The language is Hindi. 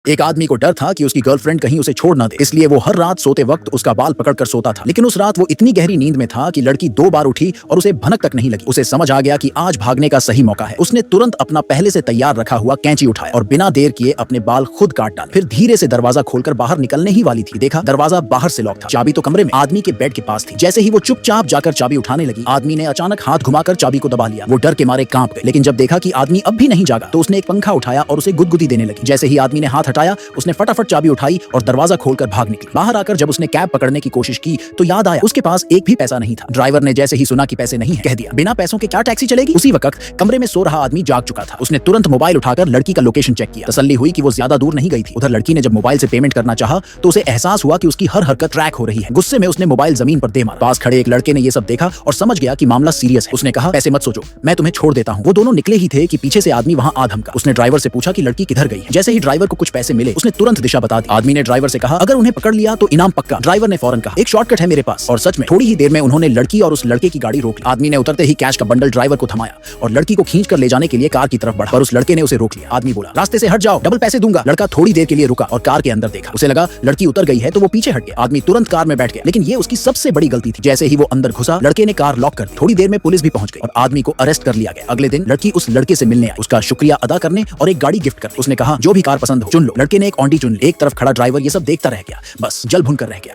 एक आदमी को डर था कि उसकी गर्लफ्रेंड कहीं उसे छोड़ ना दे, इसलिए वो हर रात सोते वक्त उसका बाल पकड़कर सोता था। लेकिन उस रात वो इतनी गहरी नींद में था कि लड़की 2 बार उठी और उसे भनक तक नहीं लगी। उसे समझ आ गया कि आज भागने का सही मौका है। उसने तुरंत अपना पहले से तैयार रखा हुआ कैंची उठाया और बिना देर किए अपने बाल खुद काट डाले। फिर धीरे से दरवाजा खोलकर बाहर निकलने ही वाली थी, देखा दरवाजा बाहर से लॉक था, चाबी तो कमरे में आदमी के बेड के पास थी। जैसे ही वो चुपचाप जाकर चाबी उठाने लगी, आदमी ने अचानक हाथ घुमाकर चाबी को दबा लिया। वो डर के मारे कांप गए, लेकिन जब देखा कि आदमी अब भी नहीं जागा तो उसने एक पंखा उठाया और उसे गुदगुदी देने लगी। जैसे ही आदमी ने हाथ हटाया, उसने फटाफट चाबी उठाई और दरवाजा खोलकर भाग निकली। बाहर आकर जब उसने कैब पकड़ने की कोशिश की तो याद आया उसके पास एक भी पैसा नहीं था। ड्राइवर ने जैसे ही सुना कि पैसे नहीं है, कह दिया बिना पैसों के क्या टैक्सी चलेगी। उसी वक्त कमरे में सो रहा आदमी जाग चुका था। उसने तुरंत मोबाइल उठाकर लड़की का लोकेशन चेक किया। तसल्ली हुई कि वो ज्यादा दूर नहीं गई थी। उधर लड़की ने जब मोबाइल से पेमेंट करना चाहा तो उसे एहसास हुआ कि उसकी हर हरकत ट्रैक हो रही है। गुस्से में उसने मोबाइल जमीन पर दे मारा। पास खड़े एक लड़के ने ये सब देखा और समझ गया कि मामला सीरियस है। उसने कहा पैसे मत सोचो, मैं तुम्हें छोड़ देता हूँ। वो दोनों निकले ही थे कि पीछे से आदमी वहाँ आ धमका। उसने ड्राइवर से पूछा कि लड़की किधर गई है। जैसे ही ड्राइवर को कुछ पैसे मिले, उसने तुरंत दिशा बता दी। आदमी ने ड्राइवर से कहा अगर उन्हें पकड़ लिया तो इनाम पक्का। ड्राइवर ने फौरन कहा एक शॉर्टकट है मेरे पास। और सच में थोड़ी ही देर में उन्होंने लड़की और उस लड़के की गाड़ी रोक ली। आदमी ने उतरते ही कैश का बंडल ड्राइवर को थमाया और लड़की को खींच कर ले जाने के लिए कार की तरफ बढ़ा, पर उस लड़के ने उसे रोक लिया। आदमी बोला रास्ते से हट जाओ, डबल पैसे दूंगा। लड़का थोड़ी देर के लिए रुका और कार के अंदर देखा। उसे लगा लड़की उतर गई है तो वो पीछे हट गया। आदमी तुरंत कार में बैठ गया, लेकिन ये उसकी सबसे बड़ी गलती थी। जैसे ही वो अंदर घुसा, लड़के ने कार लॉक कर दी। थोड़ी देर में पुलिस भी पहुंच गई और आदमी को अरेस्ट कर लिया गया। अगले दिन लड़की उस लड़के से मिलने आई, उसका शुक्रिया अदा करने और एक गाड़ी गिफ्ट कर। उसने कहा जो भी कार पसंद हो चुन लो। लड़के ने एक ऑडी चुन ली। एक तरफ खड़ा ड्राइवर ये सब देखता रह गया, बस जल भुन कर रह गया।